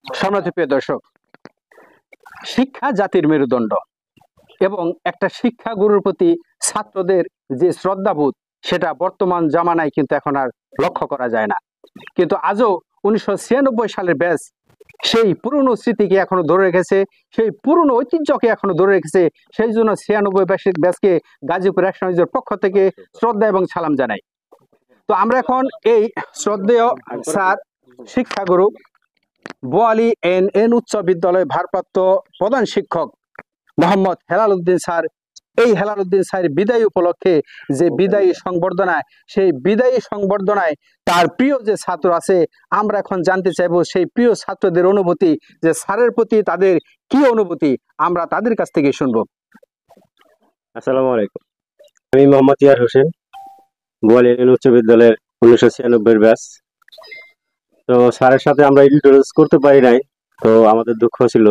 সম্মানিত প্রিয় দর্শক, শিক্ষা জাতির মেরুদণ্ড এবং একটা শিক্ষা গুরুর প্রতি ছাত্রদের যে শ্রদ্ধাবোধ সেটা বর্তমান জামানায় কিন্তু এখন আর লক্ষ্য করা যায় না। কিন্তু আজও 1996 সালের ব্যাচ সেই পুরনো স্মৃতিকে এখনো ধরে রেখেছে, সেই পুরনো ঐতিহ্যকে এখনো ধরে রেখেছে। সেই জন্য 96 ব্যাচকে গাজীপুর অ্যাকশনের পক্ষ থেকে শ্রদ্ধা এবং সালাম জানাই। তো আমরা এখন এই শ্রদ্ধেয় স্যার শিক্ষাগুরু বোয়ালি এন উচ্চ বিদ্যালয় ভারপ্রাপ্ত প্রধান শিক্ষক মোহাম্মদ হেলাল উদ্দিন স্যার, এই হেলাল উদ্দিন স্যার বিদায়ী উপলক্ষে যে বিদায়ী সংবর্ধনায়, সেই বিদায়ী সংবর্ধনায় তার প্রিয় যে ছাত্র আছে, আমরা এখন জানতে চাইবো সেই প্রিয় ছাত্রদের অনুভূতি, যে স্যারের প্রতি তাদের কি অনুভূতি, আমরা তাদের কাছ থেকে শুনবো। আসসালামু আলাইকুম, আমি মোহাম্মদ ইয়ার হোসেন, বোয়ালি এন উচ্চ বিদ্যালয়ের 1996 ব্যাচ। তো স্যারের সাথে আমরা ইন্ট্রোডিউস করতে পারি নাই, তো আমাদের দুঃখ ছিল।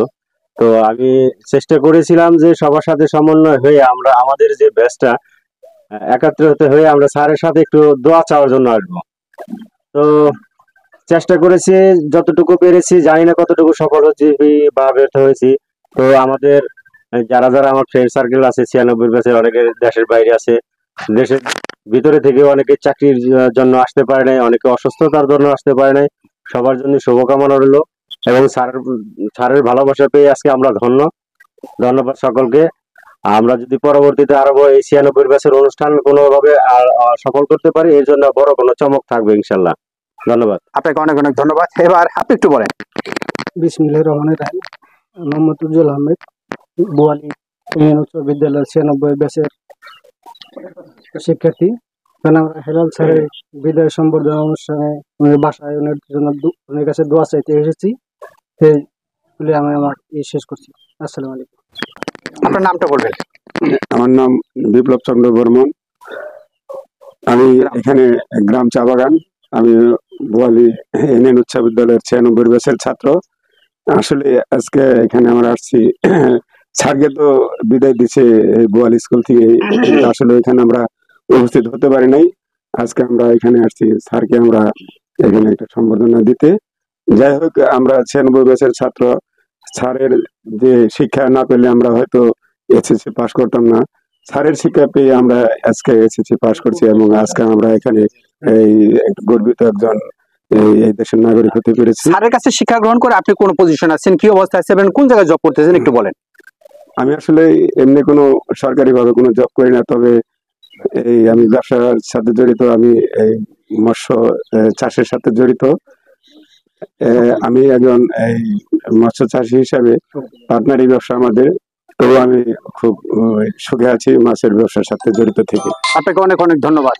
তো আমি চেষ্টা করেছিলাম যে সবার সাথে সমন্বয় হয়ে আমরা আমাদের যে ব্যাচটা একাত্রিত হয়ে আমরা স্যারের সাথে একটু দোয়া চাওয়ার জন্য আসবো। তো চেষ্টা করেছি যতটুকু পেরেছি, জানি না কতটুকু সফল হয়েছি বা ব্যর্থ হয়েছি। তো আমাদের যারা যারা আমার ফ্রেন্ড সার্কেল আছে 96 ব্যাচের, অনেকে দেশের বাইরে আছে, দেশের ভিতরে থেকে অনেকে চাকরির জন্য আসতে পারে নাই, অনেকে অসুস্থতার জন্য আসতে পারে নাই। সবার জন্য শুভকামনা রইল এবং স্যারের ভালোবাসা পেয়ে আজকে আমরা ধন্যবাদ সকলকে। আমরা যদি পরবর্তীতে আরো এই 96 ব্যাচের অনুষ্ঠান কোনোভাবে সফল করতে পারি, এর জন্য বড় কোনো চমক থাকবে ইনশাল্লাহ। ধন্যবাদ। আপনাকে অনেক অনেক ধন্যবাদ। এবার আপনি একটু বলেন। বিসমিল্লাহির রহমানির রহিম। মোহাম্মদ উজ্জ্বল আহমেদ, বোয়ালি এন উচ্চ বিদ্যালয়ের 96 ব্যাচের শিক্ষার্থী। কারণ আমরা হেলাল স্যারের বিদায় সম্বর্ধনা অনুষ্ঠানে উনি বাসায় উনার কাছে দোয়া চাইতে এসেছি। সেই বলে আমি আমার শেষ করছি। আসসালামু আলাইকুম। আপনার নামটা বলবেন। আমার নাম বিপ্লব চন্দ্র বর্মন, আমি এখানে গ্রাম চা বাগান, আমি বোয়ালি এন উচ্চ বিদ্যালয়ের 96 ব্যাচের ছাত্র। আসলে আজকে এখানে আমরা আসছি, স্যারকে তো বিদায় দিচ্ছে বোয়ালি স্কুল থেকে, আসলে এখানে আমরা উপস্থিত হতে পারি নাই। আজকে আমরা এখানে আসছি স্যারকে আমরা এখানে একটা সম্বর্ধনা দিতে। যাই হোক, আমরা 96 ব্যাচের ছাত্র, স্যারের যে শিক্ষা না পেলে আমরা হয়তো এসএসসি পাস করতাম না। স্যারের শিক্ষা পেয়ে আমরা আজকে এসএসসি পাস করছি এবং আজকে আমরা এখানে এই গর্বিত একজন এই দেশের নাগরিক হতে পেরেছি। স্যারের কাছে শিক্ষা গ্রহণ করে আপনি কোন পজিশন আছেন, কি অবস্থায় আছেন, কোন জায়গায় জব করতেছেন একটু বলেন। আমি আসলে এমনি কোনো সরকারি ভাবে কোনো জব করি না, তবে এই আমি ব্যবসার সাথে জড়িত, আমি এই মৎস্য চাষের সাথে জড়িত। আমি একজন এই মৎস্য চাষী হিসাবে পার্টনারি ব্যবসা আমাদের, তো আমি খুব সুখে আছি মাছের ব্যবসার সাথে জড়িত থেকে। আপনাকে অনেক অনেক ধন্যবাদ।